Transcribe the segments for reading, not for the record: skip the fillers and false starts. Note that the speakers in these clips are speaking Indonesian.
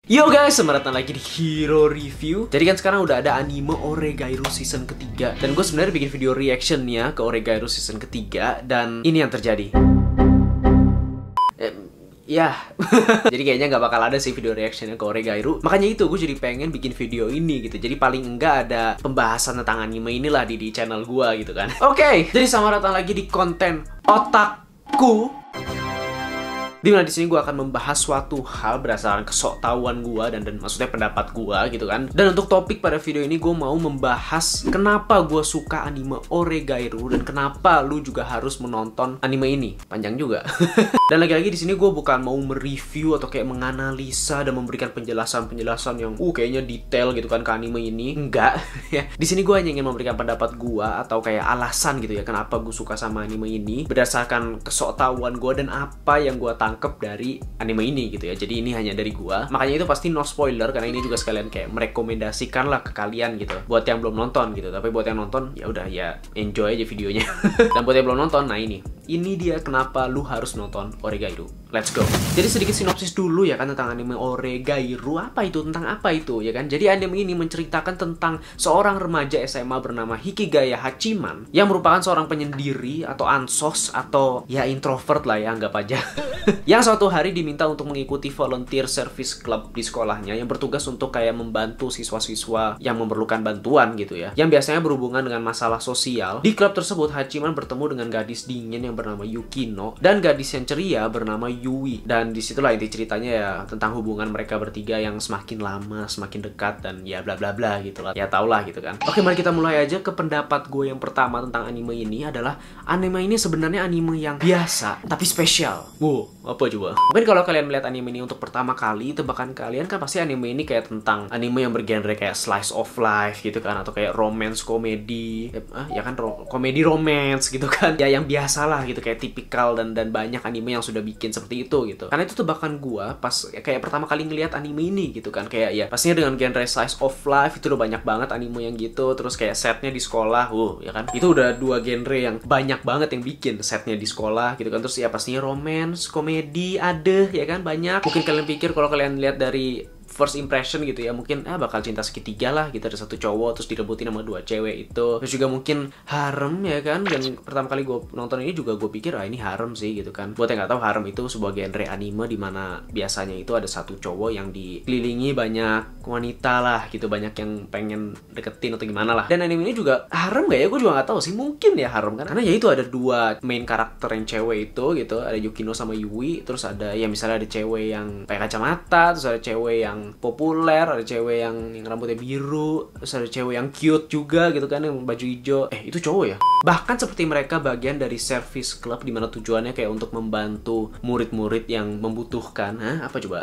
Yo guys, selamat datang lagi di Hero Review. Jadi kan sekarang udah ada anime Oregairu season ketiga. Dan gue sebenarnya bikin video reactionnya ke Oregairu season ketiga. Dan ini yang terjadi. Ya, jadi kayaknya nggak bakal ada sih video reactionnya ke Oregairu. Makanya itu gue jadi pengen bikin video ini gitu. Jadi paling enggak ada pembahasan tentang anime inilah di channel gue gitu kan. Oke, jadi selamat datang lagi di konten Otakku. Dimana di sini gue akan membahas suatu hal berdasarkan kesoktahuan gue dan maksudnya pendapat gue gitu kan. Dan untuk topik pada video ini gue mau membahas kenapa gue suka anime Oregairu dan kenapa lu juga harus menonton anime ini. Panjang juga. Dan lagi-lagi di sini gue bukan mau mereview atau kayak menganalisa dan memberikan penjelasan-penjelasan yang kayaknya detail gitu kan ke anime ini. Enggak. Ya. Di sini gue hanya ingin memberikan pendapat gue atau kayak alasan gitu ya kenapa gue suka sama anime ini berdasarkan kesoktahuan gue dan apa yang gue tangkap dari anime ini gitu ya. Jadi ini hanya dari gua. Makanya itu pasti no spoiler karena ini juga sekalian kayak merekomendasikan lah ke kalian gitu. Buat yang belum nonton gitu. Tapi buat yang nonton ya udah ya enjoy aja videonya. Dan buat yang belum nonton, nah ini dia kenapa lu harus nonton Oregairu. Let's go. Jadi sedikit sinopsis dulu ya kan tentang anime Oregairu. Apa itu? Tentang apa itu ya kan? Jadi anime ini menceritakan tentang seorang remaja SMA bernama Hikigaya Hachiman yang merupakan seorang penyendiri atau ansos atau ya introvert lah ya, anggap aja. Yang suatu hari diminta untuk mengikuti volunteer service club di sekolahnya yang bertugas untuk kayak membantu siswa-siswa yang memerlukan bantuan gitu ya. Yang biasanya berhubungan dengan masalah sosial. Di klub tersebut Hachiman bertemu dengan gadis dingin yang bernama Yukino dan gadis yang ceria bernama Yui. Dan disitulah inti ceritanya ya tentang hubungan mereka bertiga yang semakin lama semakin dekat dan ya bla bla bla gitu lah. Ya tau lah gitu kan. Oke, mari kita mulai aja ke pendapat gue yang pertama tentang anime ini adalah anime ini sebenarnya anime yang biasa tapi spesial. Wow, apa coba? Mungkin kalau kalian melihat anime ini untuk pertama kali, tebakan kalian kan pasti anime ini kayak tentang anime yang bergenre kayak slice of life gitu kan, atau kayak romance komedi, ya kan komedi romance gitu kan, ya yang biasa lah gitu kayak tipikal dan banyak anime yang sudah bikin seperti itu gitu. Karena itu tebakan gua pas kayak pertama kali ngelihat anime ini gitu kan, kayak ya pastinya dengan genre slice of life itu udah banyak banget anime yang gitu, terus kayak setnya di sekolah, ya kan, itu udah dua genre yang banyak banget yang bikin setnya di sekolah gitu kan, terus ya pastinya romance komedi ada ya kan banyak. Mungkin kalian pikir kalau kalian lihat dari first impression gitu ya, mungkin bakal cinta segitiga lah gitu, ada satu cowok terus direbutin sama dua cewek itu, terus juga mungkin harem ya kan. Dan pertama kali gue nonton ini juga gue pikir ini harem sih gitu kan. Buat yang nggak tahu, harem itu sebuah genre anime dimana biasanya itu ada satu cowok yang dikelilingi banyak wanita lah gitu, banyak yang pengen deketin atau gimana lah. Dan anime ini juga harem gak ya, gue juga nggak tahu sih, mungkin ya harem kan, karena ya itu ada dua main karakter yang cewek itu gitu, ada Yukino sama Yui, terus ada ya misalnya ada cewek yang pakai kacamata, terus ada cewek yang populer, ada cewek yang rambutnya biru, terus ada cewek yang cute juga gitu kan, yang baju hijau. Itu cowok ya? Bahkan seperti mereka bagian dari service club dimana tujuannya kayak untuk membantu murid-murid yang membutuhkan. Apa coba?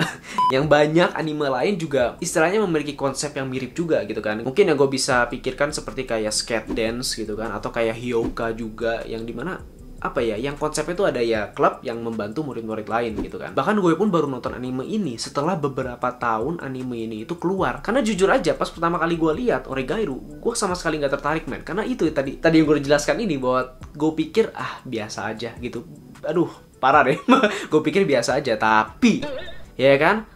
Yang banyak anime lain juga istilahnya memiliki konsep yang mirip juga gitu kan. Mungkin yang gue bisa pikirkan seperti kayak skate dance gitu kan, atau kayak Hyoka juga, yang dimana apa ya, yang konsepnya itu ada ya klub yang membantu murid-murid lain gitu kan. Bahkan gue pun baru nonton anime ini setelah beberapa tahun anime ini itu keluar. Karena jujur aja pas pertama kali gue lihat Oregairu, gue sama sekali nggak tertarik men. Karena itu tadi yang gue jelaskan ini, bahwa gue pikir biasa aja gitu. Aduh, parah deh. Gue pikir biasa aja, tapi ya kan?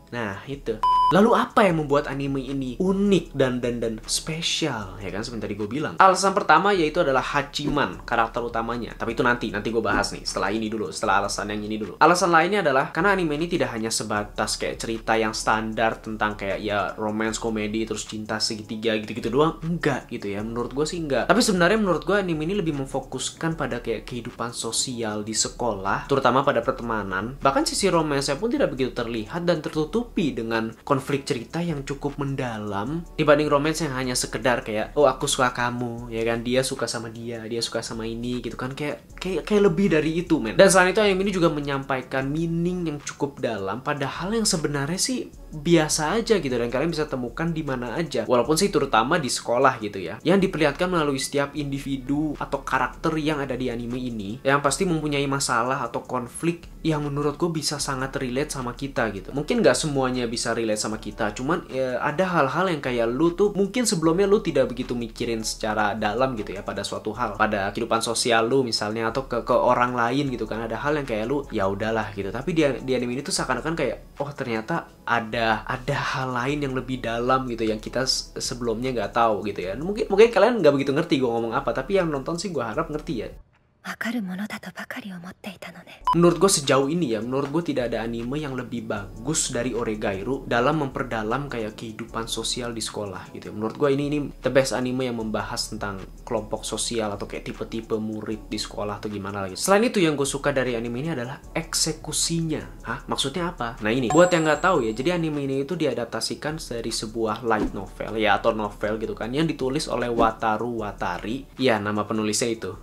Nah itu. Lalu apa yang membuat anime ini unik dan spesial ya kan, seperti tadi gue bilang. Alasan pertama yaitu adalah Hachiman, karakter utamanya. Tapi itu nanti gue bahas nih, setelah ini dulu, setelah alasan yang ini dulu. Alasan lainnya adalah karena anime ini tidak hanya sebatas kayak cerita yang standar tentang kayak ya romance komedi terus cinta segitiga gitu-gitu doang. Enggak gitu ya, menurut gue sih enggak. Tapi sebenarnya menurut gue anime ini lebih memfokuskan pada kayak kehidupan sosial di sekolah, terutama pada pertemanan. Bahkan sisi romance-nya pun tidak begitu terlihat dan tertutupi dengan konflik cerita yang cukup mendalam dibanding romance yang hanya sekedar kayak aku suka kamu ya kan, dia suka sama dia suka sama ini gitu kan, kayak lebih dari itu men. Dan selain itu anime ini juga menyampaikan meaning yang cukup dalam, padahal yang sebenarnya sih biasa aja gitu, dan kalian bisa temukan di mana aja. Walaupun sih terutama di sekolah gitu ya. Yang diperlihatkan melalui setiap individu atau karakter yang ada di anime ini, yang pasti mempunyai masalah atau konflik yang menurutku bisa sangat relate sama kita gitu. Mungkin nggak semuanya bisa relate sama kita, cuman ya, ada hal-hal yang kayak lu tuh mungkin sebelumnya lu tidak begitu mikirin secara dalam gitu ya pada suatu hal, pada kehidupan sosial lu misalnya, atau ke orang lain gitu kan. Ada hal yang kayak lu ya udahlah gitu, tapi di anime ini tuh seakan-akan kayak oh ternyata ada hal lain yang lebih dalam gitu yang kita sebelumnya nggak tahu gitu ya. Mungkin kalian nggak begitu ngerti gue ngomong apa, tapi yang nonton sih gue harap ngerti ya. Menurut gue sejauh ini ya, menurut gue tidak ada anime yang lebih bagus dari Oregairu dalam memperdalam kayak kehidupan sosial di sekolah gitu ya. Menurut gue ini the best anime yang membahas tentang kelompok sosial atau kayak tipe-tipe murid di sekolah atau gimana lagi. Selain itu yang gue suka dari anime ini adalah eksekusinya. Hah? Maksudnya apa? Nah ini, buat yang nggak tahu ya, jadi anime ini itu diadaptasikan dari sebuah light novel ya, atau novel gitu kan, yang ditulis oleh Wataru Watari. Ya, nama penulisnya itu.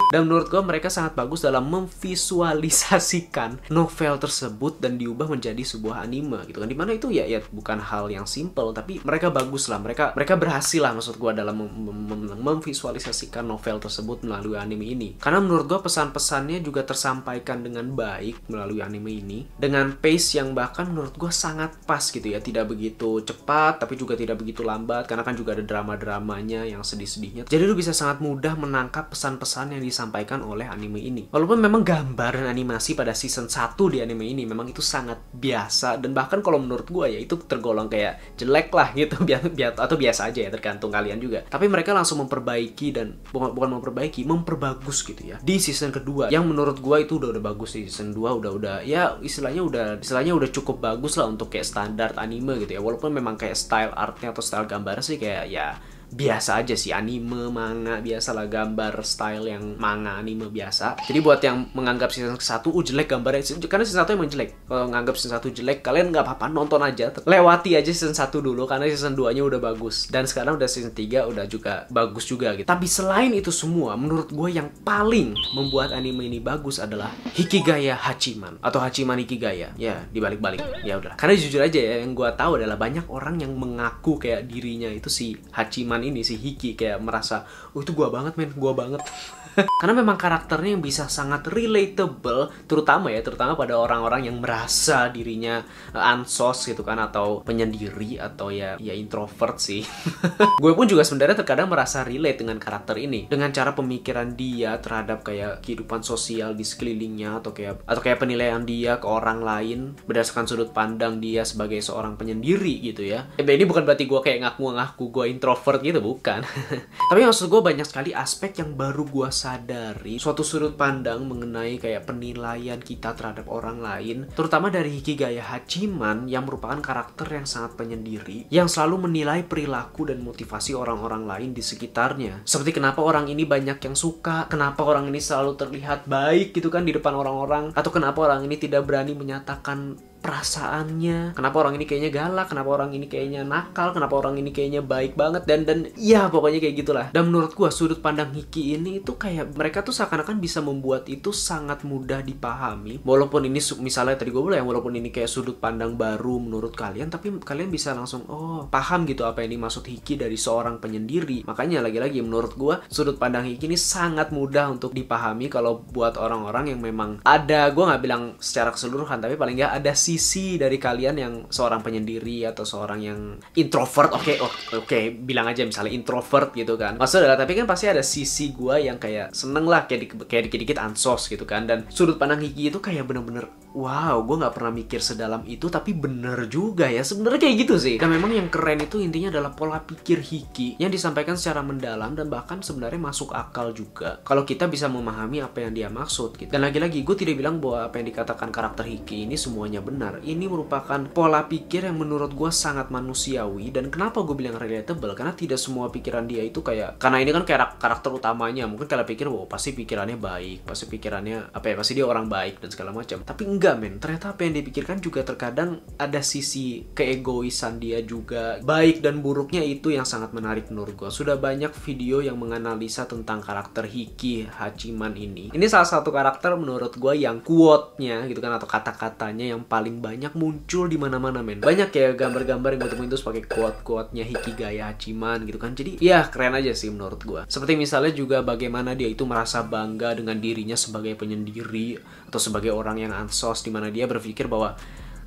Dan menurut gue mereka sangat bagus dalam memvisualisasikan novel tersebut dan diubah menjadi sebuah anime gitu kan, dimana itu ya bukan hal yang simple, tapi mereka bagus lah, mereka berhasil lah maksud gue dalam memvisualisasikan novel tersebut melalui anime ini. Karena menurut gue pesan-pesannya juga tersampaikan dengan baik melalui anime ini, dengan pace yang bahkan menurut gue sangat pas gitu ya, tidak begitu cepat tapi juga tidak begitu lambat, karena kan juga ada drama-dramanya yang sedih-sedihnya, jadi lu bisa sangat mudah menangkap pesan-pesan yang disampaikan oleh anime ini. Walaupun memang gambar dan animasi pada season 1 di anime ini memang itu sangat biasa, dan bahkan kalau menurut gue ya itu tergolong kayak jelek lah gitu, atau biasa aja ya, tergantung kalian juga. Tapi mereka langsung memperbaiki, dan bukan memperbagus gitu ya di season kedua, yang menurut gue itu udah bagus sih. Season 2 udah ya istilahnya udah cukup bagus lah untuk kayak standar anime gitu ya. Walaupun memang kayak style artnya atau style gambar sih kayak ya biasa aja sih, anime, manga, biasalah gambar style yang manga, anime biasa. Jadi buat yang menganggap season 1 jelek gambarnya, karena season 1 emang jelek. Kalau nganggap season 1 jelek, kalian nggak apa-apa, nonton aja. Lewati aja season 1 dulu, karena season 2-nya udah bagus. Dan sekarang udah season 3 udah juga bagus juga gitu. Tapi selain itu semua, menurut gue yang paling membuat anime ini bagus adalah Hikigaya Hachiman, atau Hachiman Hikigaya. Ya, dibalik-balik. Ya udah. Karena jujur aja ya, yang gue tahu adalah banyak orang yang mengaku kayak dirinya itu si Hachiman ini, si Hiki, kayak merasa oh itu gua banget men, gua banget. Karena memang karakternya yang bisa sangat relatable, terutama pada orang-orang yang merasa dirinya ansos gitu kan, atau penyendiri, atau ya introvert sih. Gue pun juga sebenarnya terkadang merasa relate dengan karakter ini, dengan cara pemikiran dia terhadap kayak kehidupan sosial di sekelilingnya, atau kayak penilaian dia ke orang lain berdasarkan sudut pandang dia sebagai seorang penyendiri gitu ya. Ini bukan berarti gue kayak ngaku gue introvert gitu, bukan. Tapi maksud gue banyak sekali aspek yang baru gue sadari, suatu sudut pandang mengenai kayak penilaian kita terhadap orang lain, terutama dari Hikigaya Hachiman yang merupakan karakter yang sangat penyendiri, yang selalu menilai perilaku dan motivasi orang-orang lain di sekitarnya. Seperti kenapa orang ini banyak yang suka, kenapa orang ini selalu terlihat baik gitu kan di depan orang-orang, atau kenapa orang ini tidak berani menyatakan perasaannya, kenapa orang ini kayaknya galak, kenapa orang ini kayaknya nakal, kenapa orang ini kayaknya baik banget, dan ya pokoknya kayak gitulah. Dan menurut gua sudut pandang Hiki ini itu kayak mereka tuh seakan-akan bisa membuat itu sangat mudah dipahami. Walaupun ini misalnya tadi gua bilang, walaupun ini kayak sudut pandang baru menurut kalian, tapi kalian bisa langsung paham gitu apa yang dimaksud Hiki dari seorang penyendiri. Makanya lagi-lagi menurut gua sudut pandang Hiki ini sangat mudah untuk dipahami kalau buat orang-orang yang memang ada, gua nggak bilang secara keseluruhan, tapi paling nggak ada sisi dari kalian yang seorang penyendiri atau seorang yang introvert. Oke, bilang aja misalnya introvert gitu kan. Maksudnya adalah, tapi kan pasti ada sisi gue yang kayak seneng lah, kayak dikit-dikit ansos gitu kan. Dan sudut pandang Hiki itu kayak bener-bener wow, gue nggak pernah mikir sedalam itu, tapi bener juga ya, sebenarnya kayak gitu sih. Dan memang yang keren itu intinya adalah pola pikir Hiki yang disampaikan secara mendalam, dan bahkan sebenarnya masuk akal juga kalau kita bisa memahami apa yang dia maksud gitu. Dan lagi-lagi gue tidak bilang bahwa apa yang dikatakan karakter Hiki ini semuanya benar. Ini merupakan pola pikir yang menurut gue sangat manusiawi. Dan kenapa gue bilang relatable, karena tidak semua pikiran dia itu kayak, karena ini kan karakter utamanya, mungkin kalian pikir wow pasti pikirannya baik, pasti pikirannya pasti dia orang baik dan segala macam. Tapi enggak men, ternyata apa yang dipikirkan juga terkadang ada sisi keegoisan dia juga. Baik dan buruknya itu yang sangat menarik menurut gue. Sudah banyak video yang menganalisa tentang karakter Hiki Hachiman ini. Ini salah satu karakter menurut gue yang quote-nya gitu kan, atau kata-katanya yang paling paling banyak muncul di mana-mana, men. Banyak ya gambar-gambar yang gue temuin terus pakai quote-quote-nya Hikigaya Hachiman gitu kan. Jadi ya keren aja sih menurut gue. Seperti misalnya juga bagaimana dia itu merasa bangga dengan dirinya sebagai penyendiri atau sebagai orang yang ansos, di mana dia berpikir bahwa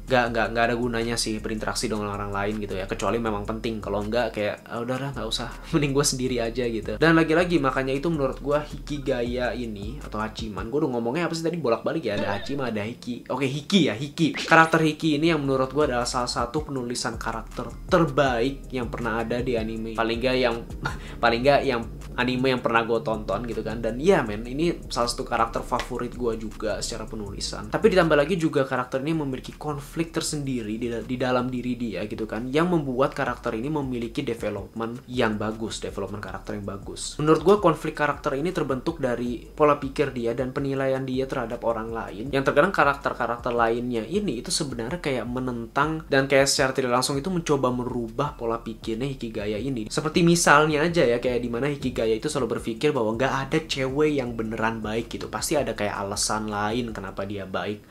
nggak ada gunanya sih berinteraksi dengan orang lain gitu ya, kecuali memang penting. Kalau nggak kayak udahlah nggak usah, mending gue sendiri aja gitu. Dan lagi-lagi makanya itu menurut gue Hikigaya ini atau Hachiman, gue udah ngomongnya apa sih tadi, bolak-balik ya, ada Hachiman ada Hiki. Oke, Hiki ya, Hiki. Karakter Hiki ini yang menurut gue adalah salah satu penulisan karakter terbaik yang pernah ada di anime. Paling nggak yang anime yang pernah gue tonton gitu kan. Dan iya men, ini salah satu karakter favorit gue juga secara penulisan. Tapi ditambah lagi juga karakter ini memiliki konflik tersendiri di dalam diri dia gitu kan, yang membuat karakter ini memiliki development yang bagus, development karakter yang bagus. Menurut gue konflik karakter ini terbentuk dari pola pikir dia dan penilaian dia terhadap orang lain, yang terkadang karakter-karakter lainnya ini itu sebenarnya kayak menentang dan kayak secara tidak langsung itu mencoba merubah pola pikirnya Hikigaya ini. Seperti misalnya aja ya, kayak dimana Hikigaya itu selalu berpikir bahwa nggak ada cewek yang beneran baik gitu, pasti ada kayak alasan lain kenapa dia baik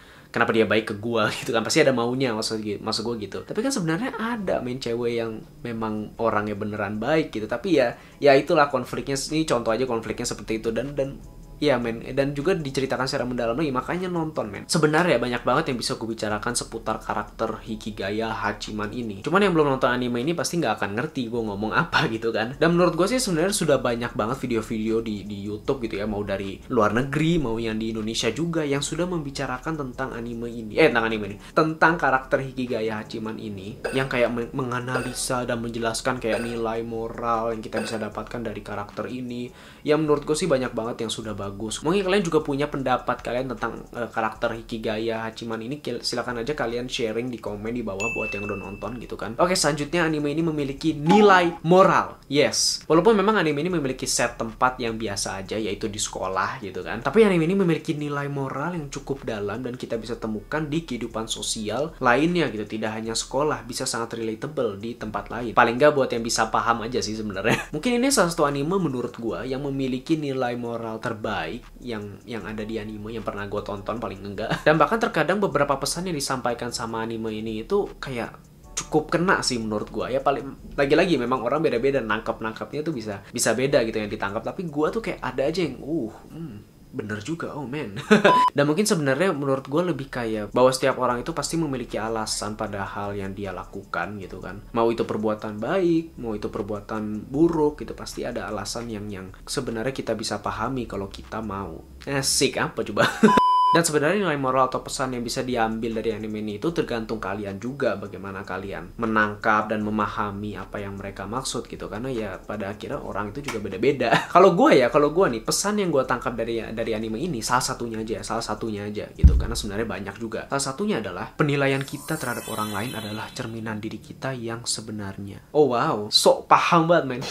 ke gua gitu kan, pasti ada maunya, maksud gue gitu. Tapi kan sebenarnya ada main cewek yang memang orangnya beneran baik gitu, tapi ya itulah konfliknya. Ini contoh aja konfliknya seperti itu. Dan ya men, dan juga diceritakan secara mendalam lagi, makanya nonton men. Sebenarnya banyak banget yang bisa gue bicarakan seputar karakter Hikigaya Hachiman ini. Cuman yang belum nonton anime ini pasti nggak akan ngerti gue ngomong apa gitu kan. Dan menurut gue sih sebenarnya sudah banyak banget video-video di YouTube gitu ya, mau dari luar negeri mau yang di Indonesia juga, yang sudah membicarakan tentang tentang karakter Hikigaya Hachiman ini, yang kayak menganalisa dan menjelaskan kayak nilai moral yang kita bisa dapatkan dari karakter ini. Yang menurut gue sih banyak banget yang sudah bagus. Mungkin kalian juga punya pendapat kalian tentang karakter Hikigaya Hachiman ini, silakan aja kalian sharing di komen di bawah buat yang udah nonton gitu kan. Oke, selanjutnya anime ini memiliki nilai moral. Yes, walaupun memang anime ini memiliki set tempat yang biasa aja, yaitu di sekolah gitu kan, tapi anime ini memiliki nilai moral yang cukup dalam dan kita bisa temukan di kehidupan sosial lainnya gitu. Tidak hanya sekolah, bisa sangat relatable di tempat lain. Paling nggak buat yang bisa paham aja sih sebenarnya. Mungkin ini salah satu anime menurut gua yang memiliki nilai moral terbaik yang ada di anime yang pernah gue tonton paling enggak. Dan bahkan terkadang beberapa pesan yang disampaikan sama anime ini itu kayak cukup kena sih menurut gue ya. Paling lagi-lagi memang orang beda-beda nangkapnya tuh bisa beda gitu yang ditangkap, tapi gue tuh kayak ada aja yang bener juga, oh man. Dan mungkin sebenarnya menurut gue lebih kayak bahwa setiap orang itu pasti memiliki alasan pada hal yang dia lakukan gitu kan. Mau itu perbuatan baik, mau itu perbuatan buruk, itu pasti ada alasan yang sebenarnya kita bisa pahami kalau kita mau. Asik apa coba? Dan sebenarnya nilai moral atau pesan yang bisa diambil dari anime ini itu tergantung kalian juga, bagaimana kalian menangkap dan memahami apa yang mereka maksud gitu. Karena ya pada akhirnya orang itu juga beda-beda. Kalau gue nih, pesan yang gue tangkap dari anime ini salah satunya aja gitu. Karena sebenarnya banyak juga. Salah satunya adalah penilaian kita terhadap orang lain adalah cerminan diri kita yang sebenarnya. Oh wow, sok paham banget men.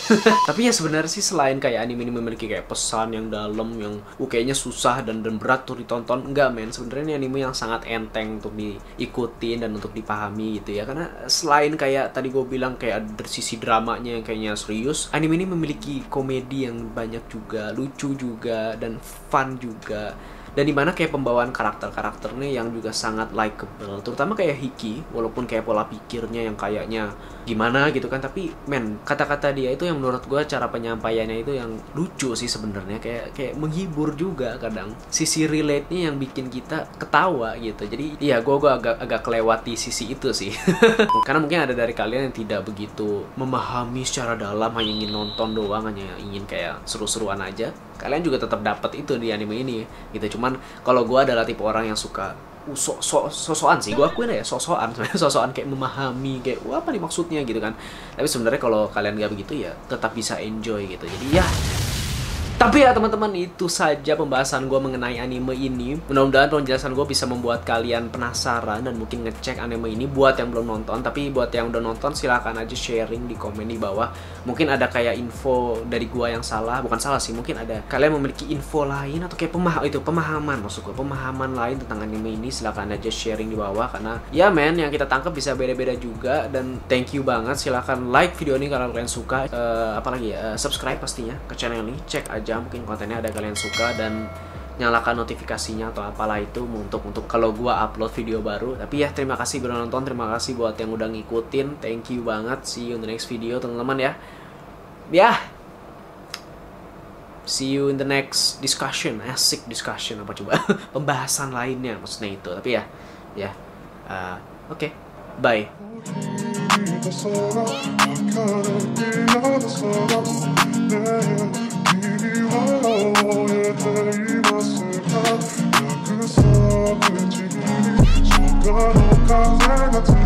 Tapi ya sebenarnya sih selain kayak anime ini memiliki kayak pesan yang dalam, yang kayaknya susah dan berat tuh ditonton, enggak men, sebenarnya ini anime yang sangat enteng untuk diikutin dan untuk dipahami gitu ya. Karena selain kayak tadi gue bilang kayak ada sisi dramanya yang kayaknya serius, anime ini memiliki komedi yang banyak juga, lucu juga, dan fun juga. Dan dimana kayak pembawaan karakter-karakternya yang juga sangat likable, terutama kayak Hiki, walaupun kayak pola pikirnya yang kayaknya gimana gitu kan, tapi men, kata-kata dia itu yang menurut gue cara penyampaiannya itu yang lucu sih sebenarnya, kayak menghibur juga kadang, sisi relate-nya yang bikin kita ketawa gitu. Jadi iya, gue agak kelewati sisi itu sih. Karena mungkin ada dari kalian yang tidak begitu memahami secara dalam, hanya ingin nonton doang, hanya ingin kayak seru-seruan aja. Kalian juga tetap dapat itu di anime ini gitu. Cuman kalau gue adalah tipe orang yang suka sosokan sih, gue akuin ya, sosokan kayak memahami kayak apa nih maksudnya gitu kan. Tapi sebenarnya kalau kalian gak begitu ya tetap bisa enjoy gitu. Jadi ya, tapi ya teman-teman, itu saja pembahasan gue mengenai anime ini. Mudah-mudahan penjelasan gue bisa membuat kalian penasaran dan mungkin ngecek anime ini buat yang belum nonton. Tapi buat yang udah nonton silahkan aja sharing di komen di bawah. Mungkin ada kayak info dari gue yang salah, bukan salah sih, mungkin ada kalian memiliki info lain atau kayak pemahaman maksud gue, pemahaman lain tentang anime ini, silahkan aja sharing di bawah. Karena ya men, yang kita tangkap bisa beda-beda juga. Dan thank you banget, silahkan like video ini kalau kalian suka, apalagi ya, subscribe pastinya ke channel ini, cek aja mungkin kontennya ada kalian suka. Dan nyalakan notifikasinya atau apalah itu untuk kalau gua upload video baru. Tapi ya terima kasih udah nonton, terima kasih buat yang udah ngikutin, thank you banget. See you in the next video teman-teman ya. See you in the next discussion, asik discussion apa coba pembahasan lainnya maksudnya itu. Tapi oke, bye. 그